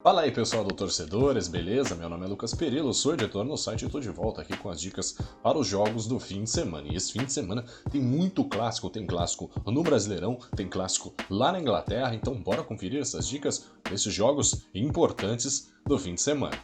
Fala aí pessoal do Torcedores, beleza? Meu nome é Lucas Perillo, sou editor no site e estou de volta aqui com as dicas para os jogos do fim de semana. E esse fim de semana tem muito clássico, tem clássico no Brasileirão, tem clássico lá na Inglaterra, então bora conferir essas dicas desses jogos importantes do fim de semana.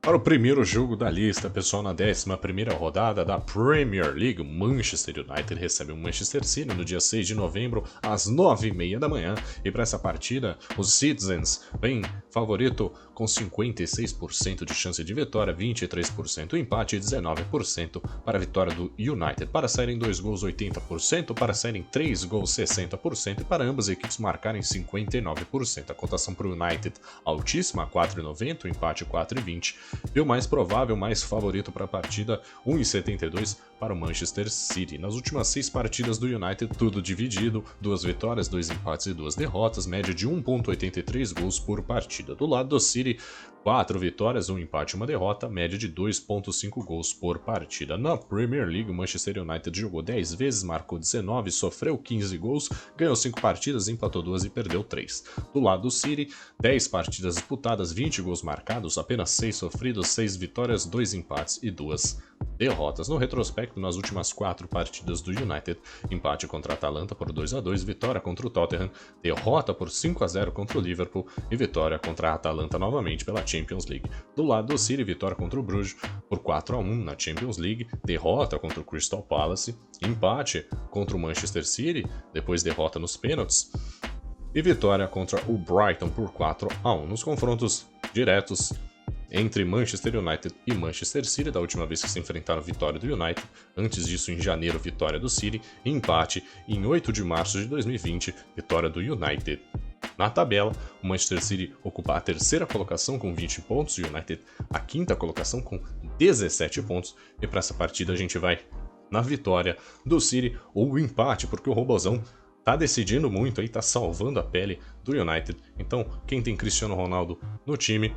Para o primeiro jogo da lista, pessoal, na 11ª rodada da Premier League, Manchester United recebe o Manchester City no dia 6 de novembro, às 9h30 da manhã. E para essa partida, os Citizens vêm favorito com 56% de chance de vitória, 23% empate e 19% para a vitória do United. Para saírem 2 gols, 80%, para saírem 3 gols, 60% e para ambas as equipes marcarem 59%. A cotação para o United altíssima, 4,90, o empate 4,20. E o mais provável, mais favorito para a partida, 1,72 para o Manchester City. Nas últimas 6 partidas do United, tudo dividido, 2 vitórias, 2 empates e 2 derrotas, média de 1,83 gols por partida. Do lado do City, 4 vitórias, 1 empate e 1 derrota, média de 2,5 gols por partida. Na Premier League, o Manchester United jogou 10 vezes, marcou 19, sofreu 15 gols, ganhou 5 partidas, empatou 2 e perdeu 3. Do lado do City, 10 partidas disputadas, 20 gols marcados, apenas 6 sofridos, 6 vitórias, 2 empates e 2 derrotas. No retrospecto, nas últimas 4 partidas do United, empate contra a Atalanta por 2-2, vitória contra o Tottenham, derrota por 5-0 contra o Liverpool e vitória contra a Atalanta novamente pela Champions League. Do lado do City, vitória contra o Bruges por 4-1 na Champions League, derrota contra o Crystal Palace, empate contra o Manchester City, depois derrota nos pênaltis, e vitória contra o Brighton por 4-1 nos confrontos diretos entre Manchester United e Manchester City. Da última vez que se enfrentaram, vitória do United, antes disso em janeiro, vitória do City, e empate em 8 de março de 2020, vitória do United. Na tabela, o Manchester City ocupa a 3ª colocação com 20 pontos, o United a 5ª colocação com 17 pontos, e para essa partida a gente vai na vitória do City ou o empate, porque o Robozão tá decidindo muito aí, tá salvando a pele do United. Então, quem tem Cristiano Ronaldo no time,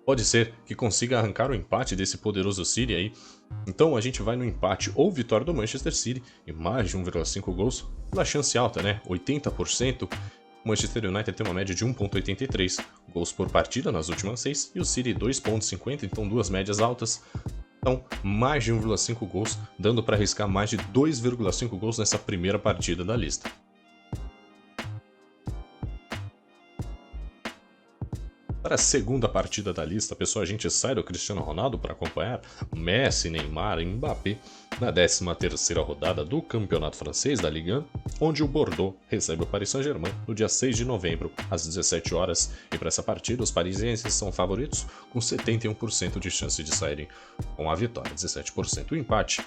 pode ser que consiga arrancar o empate desse poderoso City aí. Então a gente vai no empate ou vitória do Manchester City e mais de 1,5 gols pela chance alta, né? 80%. O Manchester United tem uma média de 1,83 gols por partida nas últimas 6 e o City 2,50, então duas médias altas. Então, mais de 1,5 gols, dando para arriscar mais de 2,5 gols nessa primeira partida da lista. Para a segunda partida da lista, pessoal, a gente sai do Cristiano Ronaldo para acompanhar Messi, Neymar e Mbappé na 13ª rodada do Campeonato Francês da Ligue 1, onde o Bordeaux recebe o Paris Saint-Germain no dia 6 de novembro, às 17 horas. E para essa partida, os parisienses são favoritos com 71% de chance de saírem com a vitória, 17% o empate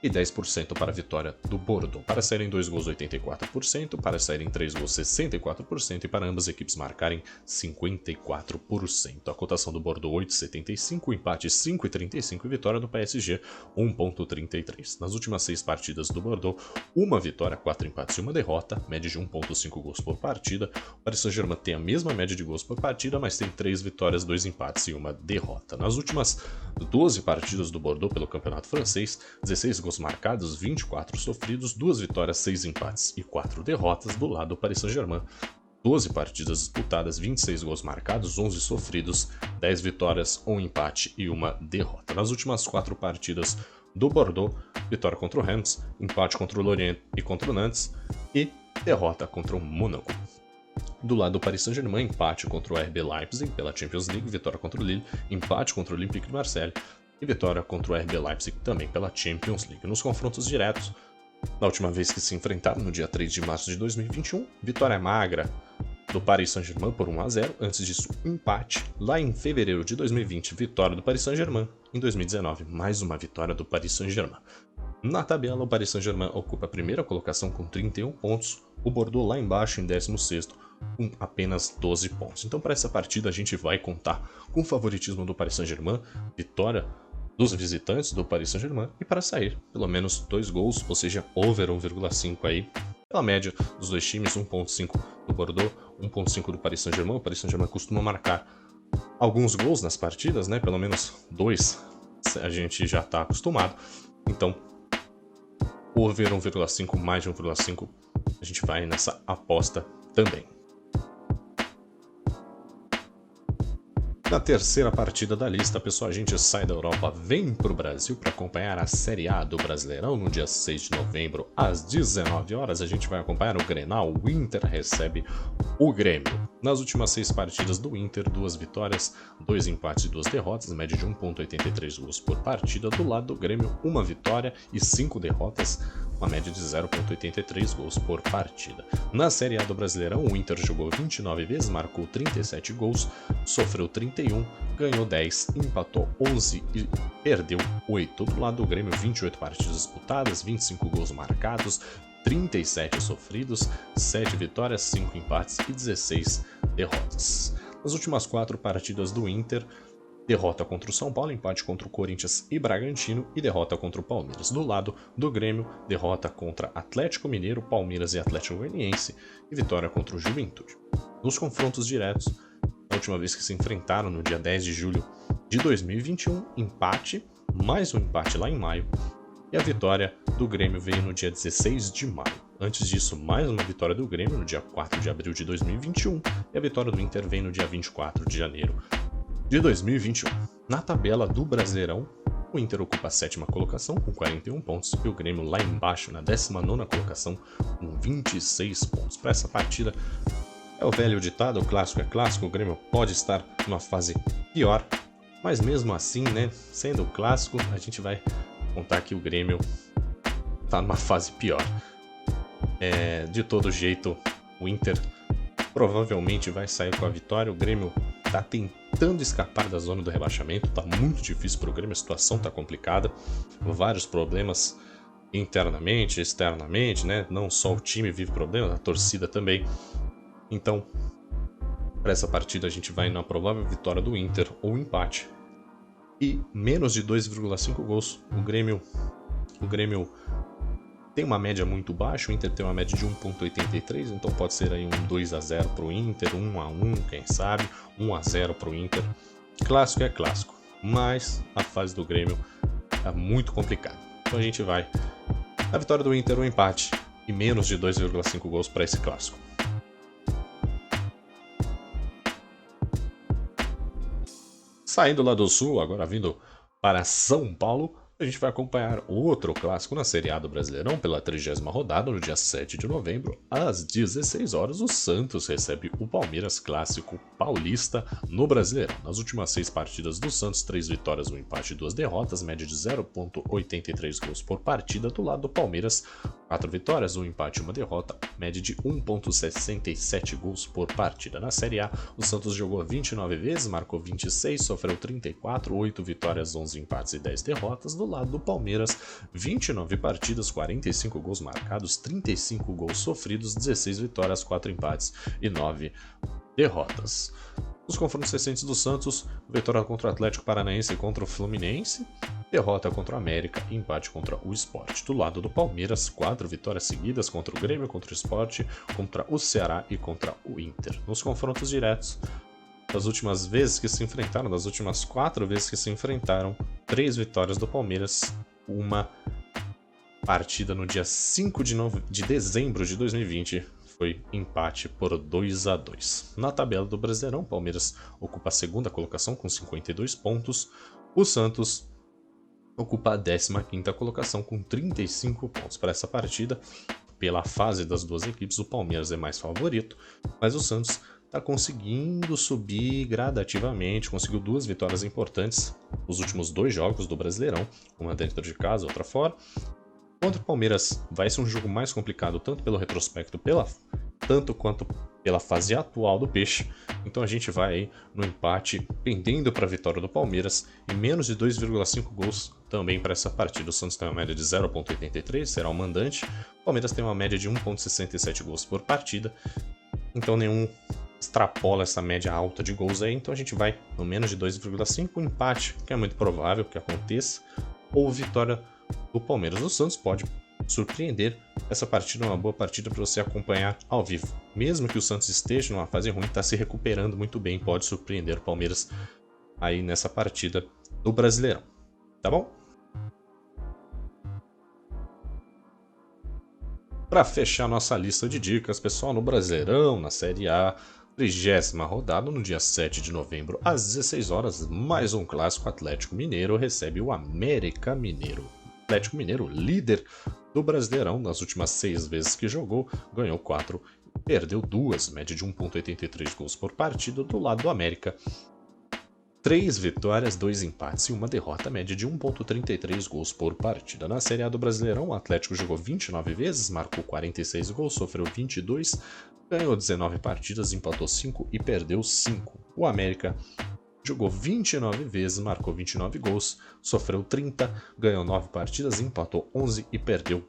e 10% para a vitória do Bordeaux. Para saírem 2 gols, 84%, para saírem 3 gols, 64% e para ambas as equipes marcarem 54%. A cotação do Bordeaux 8,75, empate 5,35 e vitória do PSG 1,33. Nas últimas 6 partidas do Bordeaux, uma vitória, 4 empates e uma derrota, média de 1,5 gols por partida. O Paris Saint-Germain tem a mesma média de gols por partida, mas tem 3 vitórias, 2 empates e uma derrota. Nas últimas 12 partidas do Bordeaux pelo Campeonato Francês, 16 gols marcados, 24 sofridos, 2 vitórias, 6 empates e 4 derrotas. Do lado do Paris Saint-Germain, 12 partidas disputadas, 26 gols marcados, 11 sofridos, 10 vitórias, 1 empate e uma derrota. Nas últimas 4 partidas do Bordeaux, vitória contra o Reims, empate contra o Lorient e contra o Nantes e derrota contra o Mônaco. Do lado do Paris Saint-Germain, empate contra o RB Leipzig pela Champions League, vitória contra o Lille, empate contra o Olympique de Marseille e vitória contra o RB Leipzig também pela Champions League. Nos confrontos diretos, na última vez que se enfrentaram, no dia 3 de março de 2021, vitória magra do Paris Saint-Germain por 1-0, antes disso empate. Lá em fevereiro de 2020, vitória do Paris Saint-Germain. Em 2019, mais uma vitória do Paris Saint-Germain. Na tabela, o Paris Saint-Germain ocupa a primeira colocação com 31 pontos, o Bordeaux lá embaixo em 16º com apenas 12 pontos. Então para essa partida a gente vai contar com o favoritismo do Paris Saint-Germain, vitória dos visitantes do Paris Saint-Germain e para sair pelo menos 2 gols, ou seja, over 1,5 aí, pela média dos dois times, 1,5 do Bordeaux, 1,5 do Paris Saint-Germain. O Paris Saint-Germain costuma marcar alguns gols nas partidas, né? Pelo menos 2 a gente já está acostumado. Então over 1,5, mais de 1,5, a gente vai nessa aposta também. Na terceira partida da lista, pessoal, a gente sai da Europa, vem para o Brasil para acompanhar a Série A do Brasileirão no dia 6 de novembro, às 19 horas. A gente vai acompanhar o Grenal, o Inter recebe o Grêmio. Nas últimas 6 partidas do Inter, 2 vitórias, 2 empates e 2 derrotas, média de 1,83 gols por partida. Do lado do Grêmio, 1 vitória e 5 derrotas, uma média de 0,83 gols por partida. Na Série A do Brasileirão, o Inter jogou 29 vezes, marcou 37 gols, sofreu 31, ganhou 10, empatou 11 e perdeu 8. Do lado do Grêmio, 28 partidas disputadas, 25 gols marcados, 37 sofridos, 7 vitórias, 5 empates e 16 derrotas. Nas últimas 4 partidas do Inter, derrota contra o São Paulo, empate contra o Corinthians e Bragantino e derrota contra o Palmeiras. Do lado do Grêmio, derrota contra Atlético Mineiro, Palmeiras e Atlético Goianiense e vitória contra o Juventude. Nos confrontos diretos, a última vez que se enfrentaram no dia 10 de julho de 2021, empate, mais um empate lá em maio, e a vitória do Grêmio veio no dia 16 de maio. Antes disso, mais uma vitória do Grêmio no dia 4 de abril de 2021 e a vitória do Inter veio no dia 24 de janeiro de 2021. Na tabela do Brasileirão, o Inter ocupa a 7ª colocação com 41 pontos e o Grêmio lá embaixo na 19ª colocação com 26 pontos. Para essa partida, é o velho ditado, o clássico é clássico, o Grêmio pode estar numa fase pior, mas mesmo assim, né, sendo o clássico, a gente vai contar que o Grêmio está numa fase pior. De todo jeito, o Inter provavelmente vai sair com a vitória, o Grêmio está tentando escapar da zona do rebaixamento, tá muito difícil para o Grêmio, a situação tá complicada, vários problemas internamente, externamente, né? Não só o time vive problemas, a torcida também. Então, para essa partida a gente vai na provável vitória do Inter ou empate e menos de 2,5 gols. O Grêmio tem uma média muito baixa, o Inter tem uma média de 1,83, então pode ser aí um 2-0 pro Inter, 1-1, quem sabe, 1-0 pro Inter. Clássico é clássico, mas a fase do Grêmio é muito complicada. Então a gente vai na vitória do Inter, um empate e menos de 2,5 gols para esse clássico. Saindo lá do Sul, agora vindo para São Paulo, a gente vai acompanhar outro clássico na Série A do Brasileirão pela 30ª rodada, no dia 7 de novembro, às 16 horas, o Santos recebe o Palmeiras, clássico paulista no Brasileirão. Nas últimas 6 partidas do Santos, 3 vitórias, 1 empate e 2 derrotas, média de 0,83 gols por partida. Do lado do Palmeiras, 4 vitórias, 1 empate e 1 derrota, média de 1,67 gols por partida. Na Série A, o Santos jogou 29 vezes, marcou 26, sofreu 34, 8 vitórias, 11 empates e 10 derrotas. Do lado do Palmeiras, 29 partidas, 45 gols marcados, 35 gols sofridos, 16 vitórias, 4 empates e 9 derrotas. Nos confrontos recentes do Santos, vitória contra o Atlético Paranaense e contra o Fluminense, derrota contra o América e empate contra o Sport. Do lado do Palmeiras, 4 vitórias seguidas contra o Grêmio, contra o Sport, contra o Ceará e contra o Inter. Nos confrontos diretos, das últimas vezes que se enfrentaram, das últimas 4 vezes que se enfrentaram, 3 vitórias do Palmeiras, uma partida no dia 5 de dezembro de 2020 foi empate por 2-2. Na tabela do Brasileirão, o Palmeiras ocupa a 2ª colocação com 52 pontos, o Santos ocupa a 15ª colocação com 35 pontos. Para essa partida, pela fase das duas equipes, o Palmeiras é mais favorito, mas o Santos está conseguindo subir gradativamente, conseguiu 2 vitórias importantes nos últimos 2 jogos do Brasileirão, uma dentro de casa, outra fora. Contra o Palmeiras vai ser um jogo mais complicado, tanto pelo retrospecto, tanto quanto pela fase atual do Peixe. Então a gente vai aí no empate, pendendo para a vitória do Palmeiras, e menos de 2,5 gols também para essa partida. O Santos tem uma média de 0,83, será o mandante. O Palmeiras tem uma média de 1,67 gols por partida, então nenhum extrapola essa média alta de gols aí, então a gente vai no menos de 2,5, um empate, que é muito provável que aconteça, ou vitória do Palmeiras. O Santos pode surpreender. Essa partida é uma boa partida para você acompanhar ao vivo. Mesmo que o Santos esteja numa fase ruim, está se recuperando muito bem, pode surpreender o Palmeiras aí nessa partida do Brasileirão. Tá bom? Para fechar nossa lista de dicas, pessoal, no Brasileirão, na Série A, 30ª rodada, no dia 7 de novembro, às 16 horas, mais um clássico. Atlético Mineiro recebe o América Mineiro. Atlético Mineiro, líder do Brasileirão, nas últimas 6 vezes que jogou, ganhou 4, perdeu 2, média de 1,83 gols por partida. Do lado do América, 3 vitórias, 2 empates e 1 derrota, média de 1,33 gols por partida. Na Série A do Brasileirão, o Atlético jogou 29 vezes, marcou 46 gols, sofreu 22, ganhou 19 partidas, empatou 5 e perdeu 5. O América jogou 29 vezes, marcou 29 gols, sofreu 30, ganhou 9 partidas, empatou 11 e perdeu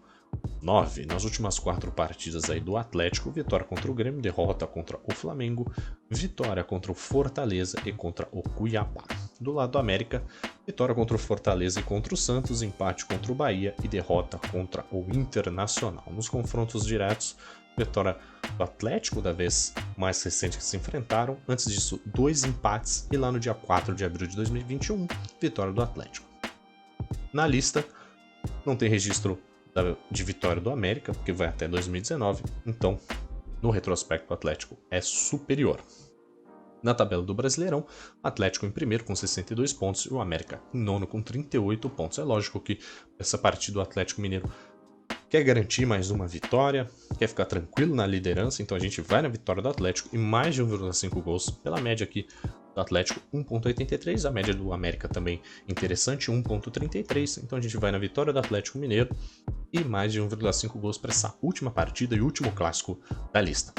9. Nas últimas 4 partidas aí do Atlético, vitória contra o Grêmio, derrota contra o Flamengo, vitória contra o Fortaleza e contra o Cuiabá. Do lado do América, vitória contra o Fortaleza e contra o Santos, empate contra o Bahia e derrota contra o Internacional. Nos confrontos diretos, vitória do Atlético, da vez mais recente que se enfrentaram. Antes disso, 2 empates e lá no dia 4 de abril de 2021, vitória do Atlético. Na lista, não tem registro de vitória do América, porque vai até 2019, então no retrospecto o Atlético é superior. Na tabela do Brasileirão, Atlético em primeiro com 62 pontos e o América em nono com 38 pontos. É lógico que essa partida do Atlético Mineiro quer garantir mais uma vitória, quer ficar tranquilo na liderança, então a gente vai na vitória do Atlético e mais de 1,5 gols pela média aqui do Atlético, 1,83, a média do América também interessante, 1,33, então a gente vai na vitória do Atlético Mineiro e mais de 1,5 gols para essa última partida e último clássico da lista.